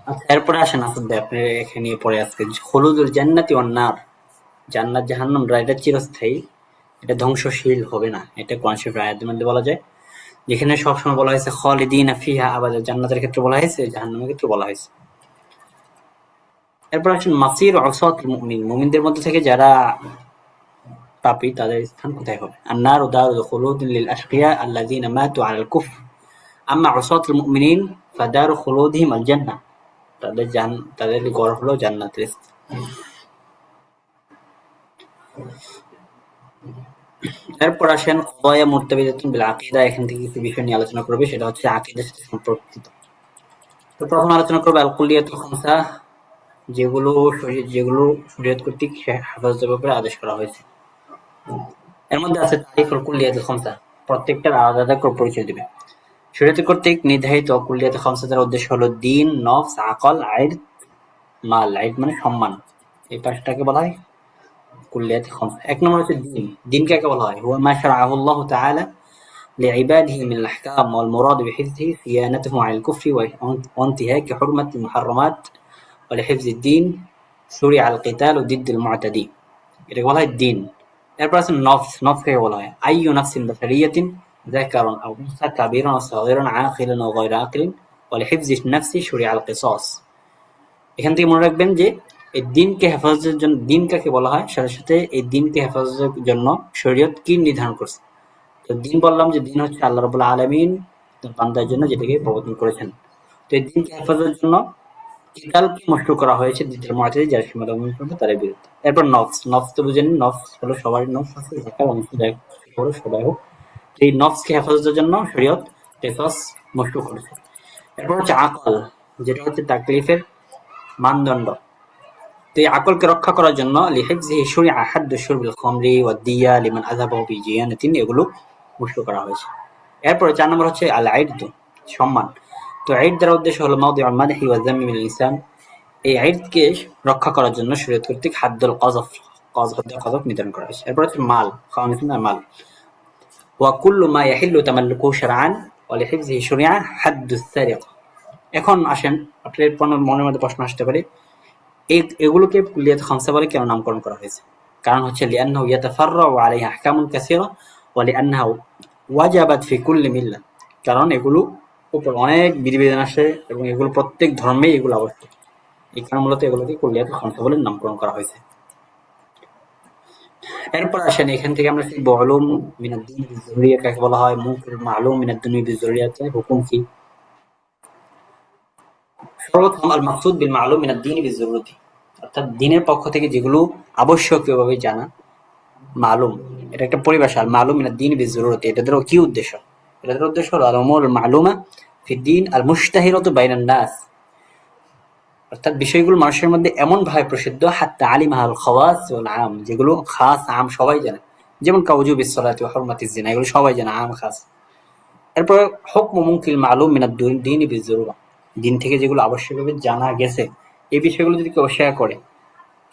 আচ্ছা, এরপরে আসেন আসাদ ভাই, আপনি এখানে নিয়ে পড়ে আজকে হলুদুল জান্নাতি ওয়ান নার, জান্নাত জাহান্নাম এটা চিরস্থায়ী, এটা ধ্বংসশীল হবে না, এটা কোরআন শরীফের আয়াতের মধ্যে বলা যায়। যেখানে সবসময় বলা হয়েছে খালিদিনা ফিহা আবাদা, জান্নাতের ক্ষেত্রে বলা হয়েছে, জাহান্নামের ক্ষেত্রে বলা হয়েছে। এরপর আসেন মাসির উসাতুল মুমিন, মুমিনদের মধ্যে থেকে যারা পাপী তাদের স্থান কোথায় হবে? আন-নারু দারুল খুলুদিন লিল আশকিয়া আল্লাযীনা মাতু আলাল কুফর, আম্মা উসাতুল মুমিনিন ফাদারু খুলুদিহিম আল জান্নাহ, তাদের ঘর হলো জান্নাতের স্থান। এরপর আসেন কদায়া মুরতাবিতাতুন বিল আকীদা, এখান থেকে কিছু বিষয় নিয়ে আলোচনা করবে, সেটা হচ্ছে আকীদার সাথে সম্পর্কিত। তো প্রথমে আলোচনা করবে আল কুল্লিয়াতুল খামসা, যেগুলো শরীয়ত কর্তৃক হেফাজতের ব্যাপারে আদেশ করা হয়েছে। এর মধ্যে আছে তারিফুল কুল্লিয়াতুল খামসা, প্রত্যেকটার আলাদা আলাদা করে পরিচয় দিবে। শরীয়ত কর্তৃক নির্ধারিত কুল্লিয়াতুল খামসার উদ্দেশ্য হলো দিন, নফস, আকল, আইর, মাল। আইর মানে সম্মান, এই পাঁচটাকে বলা হয় কুল্লিয়াতুল খামসা। এক নম্বর হচ্ছে দিন। দিন কাকে বলা হয়? হুয়া মা শারাআহু আল্লাহু তাআলা লিইবাদিহি মিনাল আহকাম ওয়াল মুরাদ বিহিফযিহি সিয়ানাতুহু আনিল কুফরি ওয়া ইনতিহাকি হুরমাতিল মুহাররামাত ওয়া লিহিফযিদ দ্বীন শুরিআ আল কিতালু দিদ্দিল মু'তাদিন, এটাকে বলা হয় দিন। এরপর আছে নফস। নফস কাকে বলা হয়? আইয়ু নাফসিন বাশারিয়াতিন যাকারুন আও উনসা কাবীরান ওয়া সাগীরান আকিলান ওয়া গায়রা আকিলিন ওয়া লিহিফযি নাফসি শুরিআ আল কিসাস। এখান থেকে মনে রাখবেন যে এই দিনকে হেফাজতের জন্য, দিন কাকে বলা হয়, সাথে সাথে এই দিনকে হেফাজতের জন্য শরীয়ত কি নির্ধারণ করছে। তো দিন বললাম যে দিন হচ্ছে আল্লাহ রাব্বুল আলামিন তার বান্দার জন্য যেটাকে প্রবর্তন করেছেন। তো এই দিনকে হেফাজতের জন্য কিতালকে মশরু করা হয়েছে দিনের মুআতাদি, যারা সীমা লঙ্ঘন করবে তাদের বিরুদ্ধে। এরপর নফস। নফস তো বুঝেন, নফস হলো সবারই নফস আছে, যাকার অংশ সবাই হোক। এই নফসকে হেফাজতের জন্য শরীয়ত কিসাস মশরু করেছে। এরপর হচ্ছে আকল, যেটা হচ্ছে তাকলিফের মানদণ্ড। তো এই আকলকে রক্ষা করার জন্য লিহিফযিহি শুরিআ হাদ্দু শুরবিল খামরি ওয়াদ দিয়া লিমান আযাবাহু বিজিয়ানাতিন, এগুলো মশরু করা হয়েছে। এরপরে ৪ নম্বর হচ্ছে আল ইরদু, সম্মান। তো ঈদ দ্বারা উদ্দেশ্য হলো মাওদিউল মাদহি ওয়া যাম্মি মিনাল ইনসান, এই ঈদকে রক্ষা করার জন্য শরীয়ত কর্তৃক হাদ্দুল কযফ, কযফ নির্ধারণ করা হয়েছে। এরপর হচ্ছে মাল, মাল। ওয়া কুল্লু মা ইয়াহিল্লু তামাল্লুকুহু শারআন ওয়া লিহিফযিহি শুরিআ হাদ্দুস সারিকা। এখন আসেন, আপনার মনের মধ্যে প্রশ্ন আসতে পারে, এগুলোকে কুল্লিয়াত খামসা বলে কেন নামকরণ করা হয়েছে? কারণ হচ্ছে লিআন্নাহু ইয়াতাফাররাউ আলাইহা আহকামুন কাসীরা ওয়া লিআন্নাহা ওয়াজাবাত ফি কুল্লি মিল্লাহ, কারণ এগুলো উপর অনেক বিধিবিধান আসে এবং এগুলো প্রত্যেক ধর্মেই এগুলো আবশ্যক। এই কারণে মূলত এগুলোকে কুল্লিয়াত খামসা বলে নামকরণ করা হয়েছে। এরপর আসেন, এখান থেকে আমরা শিখব উলুম মিনাদ-দ্বীন বিজ-যুররিয়াহ কাকে বলা হয়, মুনকারুল মা'লুম মিনাদ-দুনয়া বিজ-যুররিয়াহ হুকুম কি? সর্বপ্রথম আল মাকসুদ বিল মা'লুম মিনাদ-দ্বীন বিজ-যুররতি, অর্থাৎ দ্বীনের পক্ষ থেকে যেগুলো আবশ্যকীয়ভাবে জানা, মালুম, এটা একটা পরিভাষা। আল মা'লুম মিনাদ-দ্বীন বিজ-যুররতি, এটাদের কি উদ্দেশ্য? এটাদের উদ্দেশ্য হলো আল উমুরুল মা'লুমা ফিদ-দ্বীন আল মুশতাহিরাতু বাইনান নাস, অর্থাৎ বিষয়গুলো মানুষের মধ্যে এমন ভাবে প্রসিদ্ধ হাত্তা আলিমাহাল খাওয়াস ওয়াল আম, যেগুলো খাস আম সবাই জানে, যেমন কাউজুবিস সালাতি ওয়া হুরমাতিজ জিনা, এগুলো সবাই জানে, আম খাস। এরপর হুকমু মুনকিল মালুম মিনাদ-দ্বীন বিজ-যুররা, দিন থেকে যেগুলো আবশ্যকভাবে জানা গেছে, এই বিষয়গুলো যদি কেউ অস্বীকার করে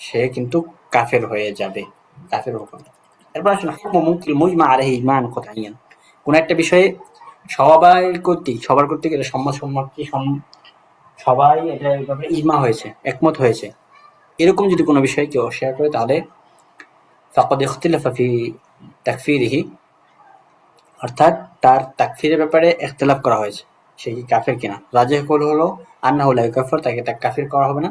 সে কিন্তু কাফের হয়ে যাবে, কাফের হুকুম। এরপর আসলে হুকমু মুনকিল মুজমা আলাইহি ইজমাআন কতঈয়ান, কোন একটা বিষয়ে সবার কর্তৃক এটা সম্মতি, সবাই এটা ব্যাপারে ইজমা হয়েছে, একমত হয়েছে, এরকম যদি কোনো বিষয় কেউ অস্বীকার করে তাহলে ফাকাদ ইখতিলাফা ফি তাকফীরিহি, অর্থাৎ তার তাকফীরের ব্যাপারে ইখতিলাফ করা হয়েছে, সে কি কাফের কিনা। রাজিহ কওল হলো আন্নাহু লা ইউকাফফার, তাকে কাফের করা হবে না,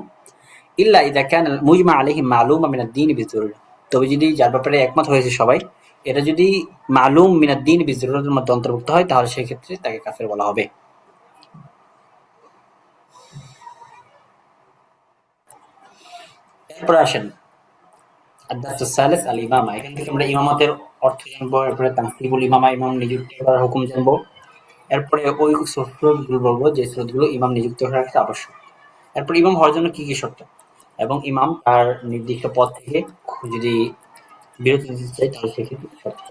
ইল্লা ইযা কানা মুজমা আলাইহি মা'লুমান মিনাদ-দ্বীন বিজ-যুররা, তবে যদি যার ব্যাপারে একমত হয়েছে সবাই, এটা যদি মা'লুম মিনাদ-দ্বীন বিজ-যুররার মধ্যে অন্তর্ভুক্ত হয়, তাহলে সেই ক্ষেত্রে তাকে কাফের বলা হবে। এরপর আসেন আদ-দারসুস সালিস আল ইমামা, এখান থেকে আমরা ইমামতের অর্থ জানবো, এরপরে তানসিবুল ইমামা, ইমাম নিযুক্ত করার হুকুম জানবো, এরপরে ওই সুরতগুলো বলবো যে সুরতগুলো ইমাম নিযুক্ত করার ক্ষেত্রে আবশ্যক, এরপর ইমাম হওয়ার জন্য কি কি শর্ত, এবং ইমাম তার নির্দিষ্ট পদ থেকে যদি বিরতি নিতে চায় তাহলে সেক্ষেত্রে কি শর্ত।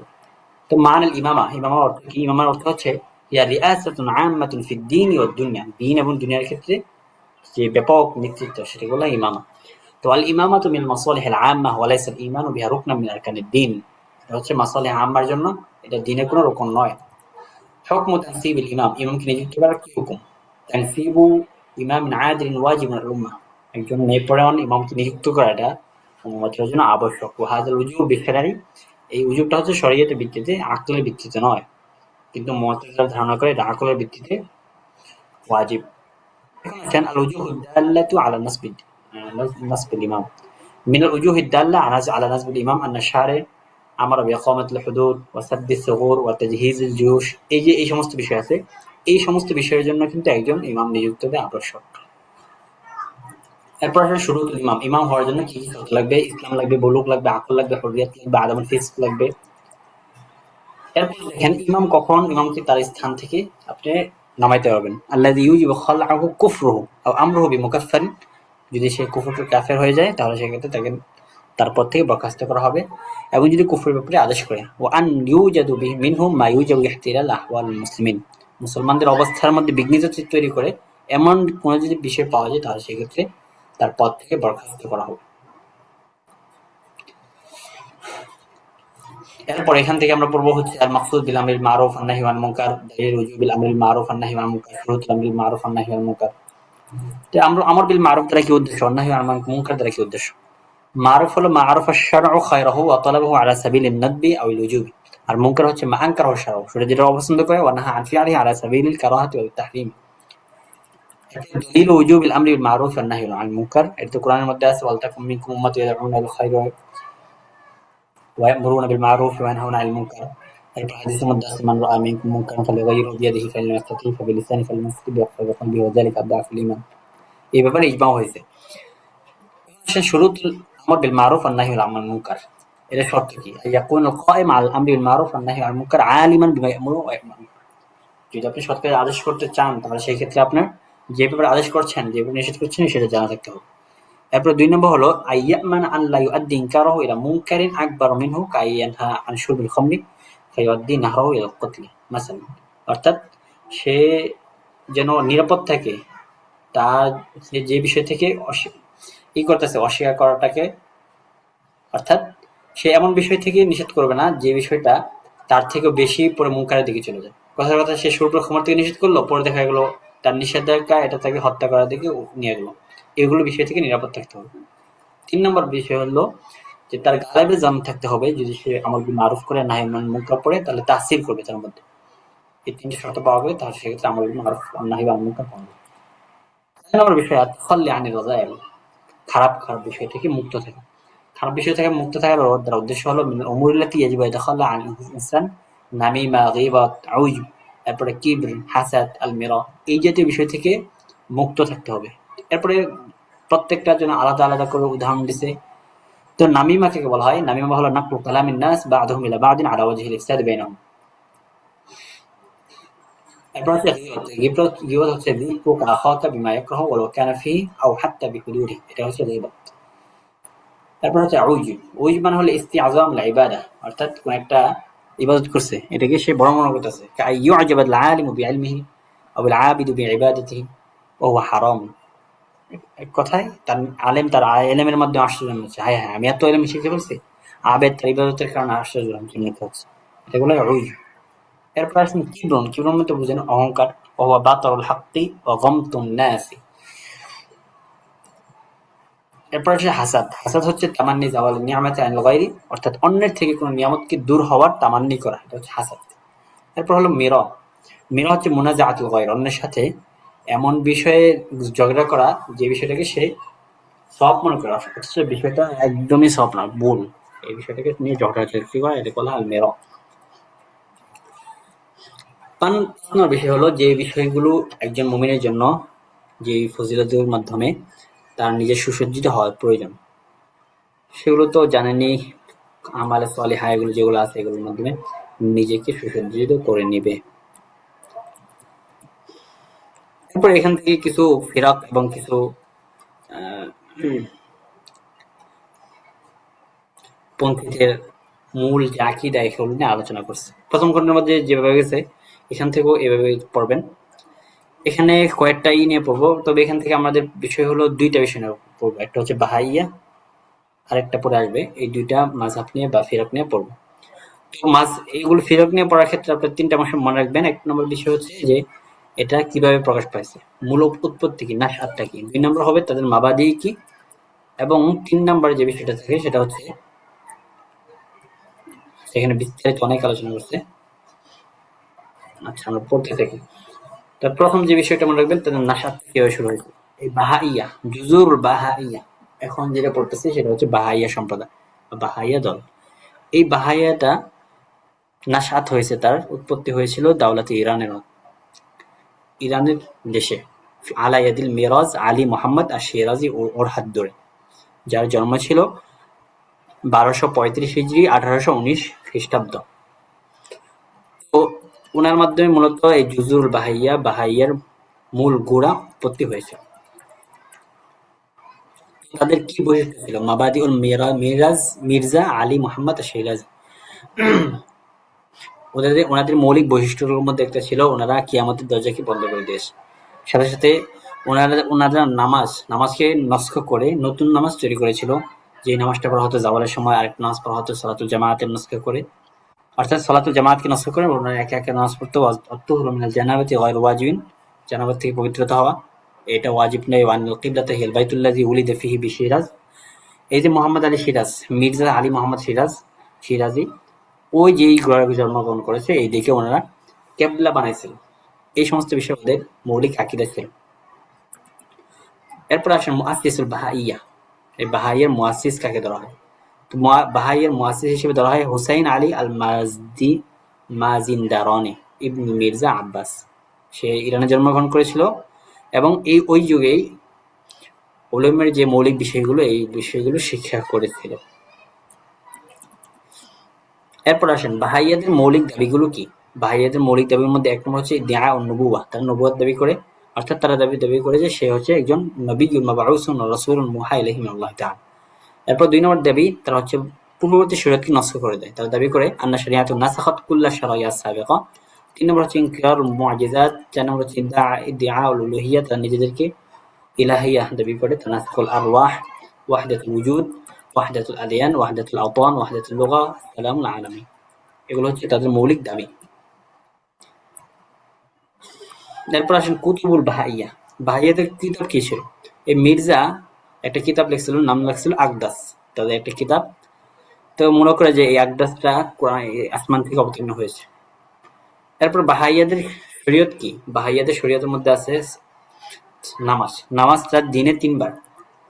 তো মানাল ইমামা, ইমামার অর্থ কি? ইমামার অর্থ হচ্ছে ইয়া রিআসাতুন আম্মাতুন ফিদ-দ্বীন ওয়াদ-দুনিয়া, দ্বীন এবং দুনিয়ার ক্ষেত্রে যে ব্যাপক নেতৃত্ব, সেটাকে বলা হয় ইমামা। তো আল ইমামাতু মিনাল মাসালিহিল আম্মাহ ওয়া লাইসা আল ঈমানু বিহা রুকনান মিন আরকানিদ-দ্বীন, এটা হচ্ছে মাসালিহ আম্মার জন্য, এটা দ্বীনের কোনো রুকন নয়। হুকমু তানসিবিল ইমাম, ইমামকে নিযুক্ত করার কি হুকুম? তানসিবু ইমাম আদিলিন ওয়াজিবুন আলাল উম্মাহ, একজন ন্যায়পরায়ণ ইমামকে নিযুক্ত করাটা উম্মতের জন্য আবশ্যক। ওয়া হাযাল উজুব বিশরা'i, এই উজুবটা হচ্ছে শরীয়তের ভিত্তিতে, আকলের ভিত্তিতে নয়। কিন্তু মুতাজিলা ধারণা করে এটা আকলের ভিত্তিতে ওয়াজিব। এখন আসেন আল উজুহুদ দাল্লাতু আলা নাসবিল ইমাম। মিনাল উজুহিদ দাল্লা আলা নাসবিল ইমাম আন্না শারে আমারা বিইকামাতিল হুদুদ ওয়া সাদ্দিস সুগুর ওয়া তাজহিজিল জুয়ুশ, এই যে এই সমস্ত বিষয় আছে, এই সমস্ত বিষয়ের জন্য কিন্তু একজন ইমাম নিযুক্ত হবে আবশ্যক। এরপর আসলে শুরুতুল ইমাম, ইমাম হওয়ার জন্য কি কি শর্ত লাগবে? ইসলাম লাগবে, বুলুগ লাগবে, আকল লাগবে, হুরিয়াত লাগবে, আদামুল ফিসক লাগবে। এরপর দেখেন ইমাম কখন ইমামকে তার স্থান থেকে আপনি নামাইতে পারবেন। আল্লাযী ইউজিবু খালআহু কুফরুহু আও আমরুহু বিমুকাফফারিন, যদি সে কুফর কাফের হয়ে যায় তাহলে সেক্ষেত্রে তাকে তারপর থেকে বরখাস্ত করা হবে। এবং যদি কুফরের ব্যাপারে আদেশ করে, ওয়া আন ইউজাদু মিনহুম মা ইউজাবু ইহতিলাল আহওয়ালিল মুসলিমিন, মুসলমানদের অবস্থার মধ্যে বিঘ্নিত তৈরি করে এমন কোনো যদি বিষয় পাওয়া যায় তাহলে সেক্ষেত্রে তার পদ থেকে বরখাস্ত করা হবে। এরপর এখান থেকে আমরা পড়বো হচ্ছে আল মাকসুদ বিল আমরিল মারুফ ওয়ান নাহি আনিল মুনকার, দালিল উজুবিল আমরিল মারুফ ওয়ান নাহি আনিল মুনকার, শুরুতুল আমরিল মারুফ ওয়ান নাহি আনিল মুনকার। তো আমরা আমর বিল মারুফ দ্বারা কি উদ্দেশ্য, ওয়ান নাহি আনিল মুনকার দ্বারা কি উদ্দেশ্য? মারুফ হলো মা আরাফা আশ-শারউ খায়রাহু ওয়া তালাবাহু আলা সাবিলিন নাদবি আও আল-উজুবি, আর মুনকার হচ্ছে মা আনকারাহু আশ-শারউ, সেটা যেটা অপছন্দ করে, ওয়া নাহা আন ফি'লিহি আলা সাবিলিল কারাহাতি ওয়াত তাহরিম। দালিল উজুবিল আমরি বিল মারুফ ওয়ান নাহি আনিল মুনকার, এটা তো কোরআনের মধ্যে আছে, ওয়াল তাকুম মিনকুম উম্মাতুন ইয়াদউনা ইলাল খায়রি ওয়া ইয়া'মুরুনা বিল মারুফ ওয়া ইয়ানহাউনা আনিল মুনকার। এরপর হাদিসের মধ্যে আছে মান রাআ মিনকুম মুনকারান ফালিয়ুগাইয়িরহু বিয়াদিহি ফাইন লাম ইয়াস্তাতি' ফাবিলিসানিহি ফাইন লাম ইয়াস্তাতি' বিকলবিহি ওয়া যালিকা আদআফুল ঈমান। এই ব্যাপারে ইজমা হয়েছে। শুরুতুল আমর বিল মারুফ ওয়ান নাহি আনিল মুনকার, এর শর্ত কি? ইয়াকুনুল কায়েম আল আমরি বিল মারুফ ওয়ান নাহি আনিল মুনকার আলিমান বিমা ইয়া'মুরু ওয়া ইয়ানহা। যদি আপনি সৎ কাজে আদেশ করতে চান তাহলে সেই ক্ষেত্রে আপনার যে ব্যাপারে আদেশ করছেন, যে ব্যাপারে নিষেধ করছেন সেটা জানা থাকতে হবে। এরপর ২ নম্বর হলো আইয়ামান আন লা ইউআদ্দি ইনকারাহু ইলা মুনকারিন আকবার মিনহু কাইয়ানহা আন শুরবিল খামরি ফায়ুআদ্দি নাহরাহু ইলা কতলি মাসালান, অর্থাৎ সে যেন নিরাপদ থাকে, তার যে বিষয় থেকে করতেছে অস্বীকার করাটাকে, অর্থাৎ সে এমন বিষয় থেকে নিষেধ করবে না যে বিষয়টা তার থেকেও বেশি পরে মুনকারের দিকে চলে যায়। কথার কথা, সে শুরুর খামার থেকে নিষেধ করলো, পরে দেখা গেল তার নিষেধাজ্ঞা এটা তাকে হত্যা করার দিকে নিয়ে গেল। এগুলো বিষয় থেকে নিরাপদ থাকতে হবে। ৩ নম্বর বিষয় হলো যে তার গায়েবে জান থাকতে হবে, যদি সে আমর বিল মারুফ করে নাহি আনিল মুনকার পড়ে তাহলে তাসির করবে তার মধ্যে। এই ৩টি শর্ত পাওয়া গেলে তাহলে সেক্ষেত্রে আমর বিল মারুফ ওয়ান নাহি আনিল মুনকার পাওয়া যাবে। ৪ নম্বর বিষয় আত-তাখাল্লি আনির রাযাইল, খারাপ বিষয় থেকে মুক্ত থাকা। খারাপ বিষয় থেকে মুক্ত থাকার দ্বারা উদ্দেশ্য হলো মিনাল উমুরিল্লাতি ইয়াজিবু ইয়াতাখাল্লা আনহা ইনসান, নামিমা, গীবাত, উজব, এরপরে কিবর, হাসাদ, আল-মিরা, এই জাতীয় বিষয় থেকে মুক্ত থাকতে হবে। এরপরে প্রত্যেকটার জন্য আলাদা আলাদা করে উদাহরণ দিছে। তো নামিমা কাকে বলা হয়? নামিমা হলো নাকলু কালামিন নাস বা'দুহুম ইলা বা'দিন আলা ওয়াজহিল ইফসাদ বাইনাহুম। এরপর হচ্ছে গীবত। গীবত হচ্ছে যিকরুকা আখাকা বিমা ইয়াকরাহু ওয়ালাউ কানা ফিহি আও হাত্তা বিহুদুদিহি, এটা হচ্ছে গীবত। তারপর হচ্ছে উজব। উজব মানে হলো ইস্তিআযাম আল ইবাদা, অর্থাৎ কোন একটা ইবাদত করছে এটাকে সে বড় মনে করতেছে। কাইয়ুআজাবা আল আলিমু বিইলমিহি আও আল আবিদু বিইবাদাতিহি ওয়া হুয়া হারাম। এক কথায় তার আলেম তার ইলমের মাধ্যমে আশ্চর্য হচ্ছে, হায় হায় আমি এত ইলম শিখে ফেলছি, আবেদ তার ইবাদতের কারণে আশ্চর্য হচ্ছে। এগুলো উজব। এরপর আসেন কিবরুন। কিবরুন মানে তো বুঝেন অহংকার। ওয়া হুয়া বাতারুল হাক্কি ওয়া গামতুন নাসি। এরপর আসে হাসাদ। হাসাদ হচ্ছে তামান্নি জাওয়াল নিয়ামাতি আনিল গায়রি, অর্থাৎ অন্যের থেকে কোনো নিয়ামতকে দূর হওয়ার তামান্নি করা, এটা হচ্ছে হাসাদ। এরপর হলো মিরা। মিরা হচ্ছে মুনাজাআতুল গায়র, অন্যের সাথে এমন বিষয়ে ঝগড়া করা যে বিষয়টাকে সে সওয়াব মনে করে, অথচ বিষয়টা একদমই সওয়াব না, ভুল। এই বিষয়টাকে নিয়ে ঝগড়াঝাটি করা, এটা বলা হয় মিরা। ৫ নম্বর বিষয় হলো যে বিষয়গুলো একজন মুমিনের জন্য যে ফজিলতের মাধ্যমে তার নিজের সুসজ্জিত হওয়ার প্রয়োজন, সেগুলো তো জানেনই। আমালে সালিহা এগুলো যেগুলো আছে এগুলোর মাধ্যমে নিজেকে সুসজ্জিত করে নিবে। তারপর এখান থেকে কিছু ফিরাক এবং কিছু পন্থীদের মূল যে আকীদা এগুলো নিয়ে আলোচনা করছে। প্রথম খণ্ডের মধ্যে যেভাবে গেছে এখান থেকেও এভাবে পড়বেন। এখানে কয়েকটা নিয়ে পড়বো, তবে এখান থেকে আমাদের বিষয় হলো ২টা বিষয় নিয়ে পড়বো, একটা হচ্ছে বাহাইয়া, আরেকটা পরে আসবে। এই ২টা মাযহাব নিয়ে বা ফিরাক নিয়ে পড়বো। তো এইগুলো ফিরাক নিয়ে পড়ার ক্ষেত্রে আপনার ৩টা অংশ মনে রাখবেন। ১ নম্বর বিষয় হচ্ছে যে এটা কিভাবে প্রকাশ পাইছে, মূল উৎপত্তি কি, নাশআতটা কি। 2 নম্বর হবে তাদের মাবাদি কি, এবং 3 নম্বরে যে বিষয়টা থাকে সেটা হচ্ছে, সেখানে বিস্তারিত অনেক আলোচনা করছে। আচ্ছা, আমরা পড়তে থাকি। তার প্রথম যে বিষয়টা মনে রাখবেন, তাদের নাশআত কিভাবে শুরু হয়েছে। এই বাহাইয়া, জুজুর বাহাইয়া, এখন যেটা পড়তেছি সেটা হচ্ছে বাহাইয়া সম্প্রদায় বা বাহাইয়া দল। এই বাহাইয়াটা নাশআত হয়েছে, তার উৎপত্তি হয়েছিল দাওলাতে ইরানের দেশে, আলা ইয়াদিল মিরাজ আলী মোহাম্মদ আশ-শিরাজি ওর হাত ধরে, যার জন্ম ছিল 1235 হিজরি 1819 খ্রিস্টাব্দ। তো উনার মাধ্যমে মূলত এই জুজুর বাহাইয়ার মূল গোড়া উৎপত্তি হয়েছে। তাদের কি বৈশিষ্ট্য ছিল, মাবাদি উল মির্জা আলী মোহাম্মদ আশ-শিরাজি। ওনাদের মৌলিক বৈশিষ্ট্যগুলোর মধ্যে একটা ছিল, ওনারা কিয়ামতের দরজাকে বন্ধ করে দিয়েছে। সাথে সাথে ওনারা নামাজকে নস্খ করে নতুন নামাজ তৈরি করেছিল, যে নামাজটা পড়া হতো জাওয়ালের সময়, আরেকটা নামাজ পড়া হতো সালাতুল জামাতের নস্খ করে, অর্থাৎ সালাতুল জামাতকে নস্খ করে ওনারা একে একে নামাজ পড়তো। মিনাল জানাবাতি গায়রু ওয়াজিবিন, জানাবাত থেকে পবিত্রতা হওয়া, এটা ওয়াজিব নয়। ওয়ানিল কিবলাতি হিল বাইতুল্লাযী উলিদা ফিহি বিশিরাজ, এই যে মোহাম্মদ আলী সিরাজ, মির্জা আলী মোহাম্মদ শিরাজি, ওই যেই গ্রহে জন্মগ্রহণ করেছে এই দিকে ওনারা কেবলা বানাইছিল। এই সমস্ত বিষয় ওদের মৌলিক আকীদা ছিল। এরপর আসেন মুআসসিসুল বাহাইয়া। এই বাহাইয়ার মুআসসিস কাকে ধরা হয়? তো বাহাইয়ার মুআসসিস হিসেবে ধরা হয় হুসাইন আলী আল মাজিনদারানি ইবনে মির্জা আব্বাস। সে ইরানে জন্মগ্রহণ করেছিল এবং ওই যুগেই উলামার যে মৌলিক বিষয়গুলো, এই বিষয়গুলো শিক্ষা করেছিল। এরপর আসেন বাহাইয়াদের মৌলিক দাবিগুলো কি। বাহাইয়াদের মৌলিক দাবির মধ্যে এক নম্বর হচ্ছে ইদআ উন-নুবুওয়াহ, তারা নবুয়ত দাবি করে, অর্থাৎ তারা দাবি করে যে সে হচ্ছে একজন নবিয়্যুন মাবউসুন রাসূলুন মুহা ইলাইহি মিনাল্লাহি তাআলা। এরপর 2 নম্বর দাবি, তারা হচ্ছে পূর্ববর্তী শরীয়তকে নস্খ করে দেয়। তারা দাবি করে আন্না শরিয়াতুন নাসাখাত কুল্লা শারাইআস সাবিকা। 3 নম্বর হচ্ছে ইনকিরারুল মুআজিজাত। 4 নম্বর হচ্ছে ইদআউল উলুহিয়্যাহ, তারা নিজেদেরকে ইলাহিয়াহ দাবি করে। তানাসসুখুল আরওয়াহ, ওয়াহদাতুল ওয়ুজুদ, ওয়াহদাতুল আদিয়ান, ওয়াহদাতুল আওতান, ওয়াহদাতুল লুগা, সালামুল আলামী। এগুলো হচ্ছে তাদের মৌলিক দাবি। এরপর আসেন কুতুবুল বাহাইয়া। বাহাইয়াদের কিতাব কি ছিল? এই মির্জা একটা কিতাব লিখছিল, নাম লিখছিল আকদাস, তাদের একটা কিতাব। তো মনে করে যে এই আকদাসটা আসমান থেকে অবতীর্ণ হয়েছে। এরপর বাহাইয়াদের শরীয়ত কি? বাহাইয়াদের শরীয়তের মধ্যে আছে নামাজ তার দিনে 3 বার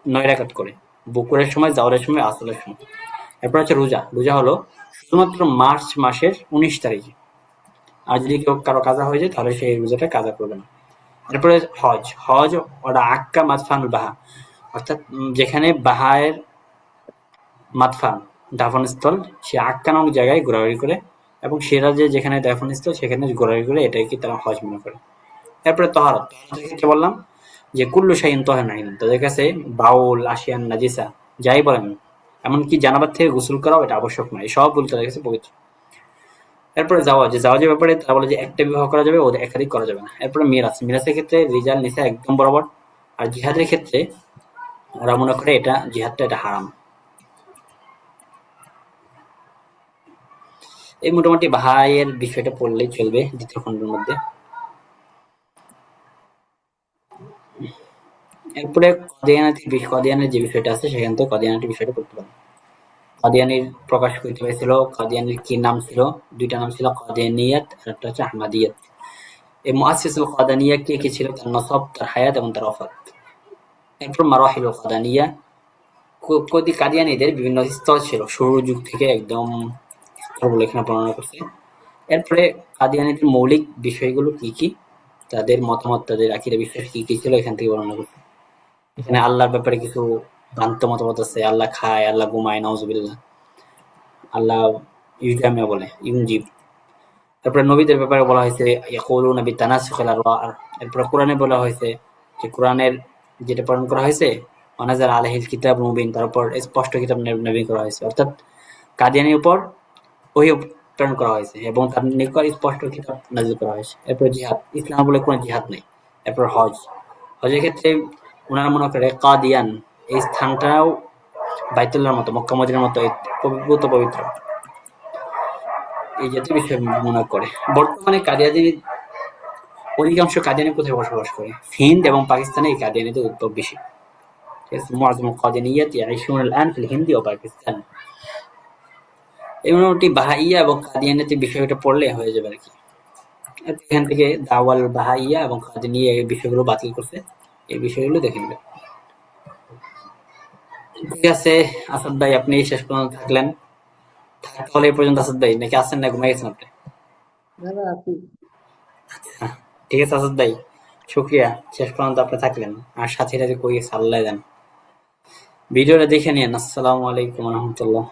9 রাকাত করে, বকুরের সময়, জাওরের সময়, আসরের সময়। এরপর হচ্ছে রোজা হলো শুধুমাত্র মার্চ মাসের 19 তারিখে, আর যদি কারো কাজা হয়ে যায় তাহলে সেই রোজাটা কাজা করবে না। এরপরে হজ ওটা আক্কা মাদফানুল বাহা, অর্থাৎ যেখানে বাহায়ের মাদফান দাফনস্থল, সে আক্কা নামক জায়গায় ঘোরাঘুরি করে, এবং সিরাজে যেখানে দাফনস্থল সেখানে ঘোরাঘুরি করে, এটাকে তারা হজ মনে করে। এরপরে তহরাতের ক্ষেত্রে বললাম যে কুল্লু শাইইন তাহিরুন, তাদের কাছে বাউল, আশিয়ান, নাজিসা যাই বলেন, এমনকি জানাবার থেকে গোসল করাও এটা আবশ্যক নয়, সবগুলো তাদের কাছে পবিত্র। এরপরে জাওয়াজের ব্যাপারে তারা বলে যে একটা বিবাহ করা যাবে, ওদের একাধিক করা যাবে না। এরপরে মিরাজের ক্ষেত্রে রিজাল নিসা একদম বরাবর। আর জিহাদের ক্ষেত্রে ওরা মনে করে জিহাদটা এটা হারাম। এই মোটামুটি বাহাইয়ের বিষয়টা পড়লেই চলবে দ্বিতীয় খণ্ডের মধ্যে। এরপরে কাদিয়ানের যে বিষয়টা আছে, সেখান থেকে কাদিয়ানির বিষয়টা পড়তে পারেন। কাদিয়ানির প্রকাশ করতে হয়েছিল, কাদিয়ানির কি নাম ছিল? 2টা নাম ছিল, কাদিয়ানিয়াত আর একটা হচ্ছে আহমাদিয়াত। এই মুআসসিসুল কাদিয়ানিয়া কে ছিল? তার নসব, তার হায়াত এবং তার ওফাত। এরপর মারাহিলুল কাদিয়ানিয়া, কাদিয়ানীদের বিভিন্ন স্তর ছিল, শুরুর যুগ থেকে একদম স্তরগুলো এখানে বর্ণনা করছে। এরপরে কাদিয়ানীদের মৌলিক বিষয়গুলো কি কি, তাদের মতামত, তাদের আকীদা বিশ্বাস কি কি ছিল, এখান থেকে বর্ণনা করছে। এখানে আল্লাহর ব্যাপারে কিছু ভ্রান্ত মতামত আছে, আল্লাহ খায়, আল্লাহ ঘুমায়, নাউজুবিল্লাহ, আল্লাহ ইউজামিয়া বলে, ইউনজিব। তারপরে নবীদের ব্যাপারে বলা হয়েছে ইয়াকুলুনা বিতানাসুখিল আরওয়াহ। এরপরে কোরআনে বলা হয়েছে যে কোরআনের যেটা প্রেরণ করা হয়েছে ওয়ানাজাল আলাইহিল কিতাব মুবিন, তার উপর স্পষ্ট কিতাব নাযিল করা হয়েছে, অর্থাৎ কাদিয়ানীর উপর ওহী প্রেরণ করা হয়েছে এবং তার নিকট স্পষ্ট কিতাব নাযিল করা হয়েছে। এরপর জিহাদ, ইসলাম বলে কোনো জিহাদ নেই। এরপর হজের ক্ষেত্রে ওনারা মনে করে কাদিয়ান এই স্থানটাও বাইতুল্লাহর মতো, মক্কা মদিনার মতো পবিত্র, এই জাতীয় বিষয় মনে করে। বর্তমানে কাদিয়ানী অধিকাংশ কাদিয়ানি কোথায় বসবাস করে? হিন্দ এবং পাকিস্তানে এই কাদিয়ানিদের উদ্ভব বেশি। ঠিক আছে, মুআযযাম القاديانية يعيشون الآن في الهند وباكستان। এই মোটামুটি বাহাইয়া এবং কাদিয়ানিতে বিষয়টা পড়লে হয়ে যাবে আর কি। এখান থেকে দাওয়াল বাহাইয়া এবং কাদিয়ানিয়া এই বিষয়গুলো বাতিল করছে, এই বিষয়গুলো দেখে নেবেন। ঠিক আছে আসাদ ভাই, আপনি শেষ পর্যন্ত থাকলেন। তাহলে এই পর্যন্ত আসাদ ভাই, নাকি আসেন না ঘুমিয়ে গেছেন আপনি? ঠিক আছে আসাদ ভাই, শুক্রিয়া শেষ পর্যন্ত আপনি থাকলেন। আর সাথীরা যে কই গেছে আল্লাহ জানে। ভিডিওটা দেখে নিন। আসসালামু আলাইকুম রহমতুল্লাহ।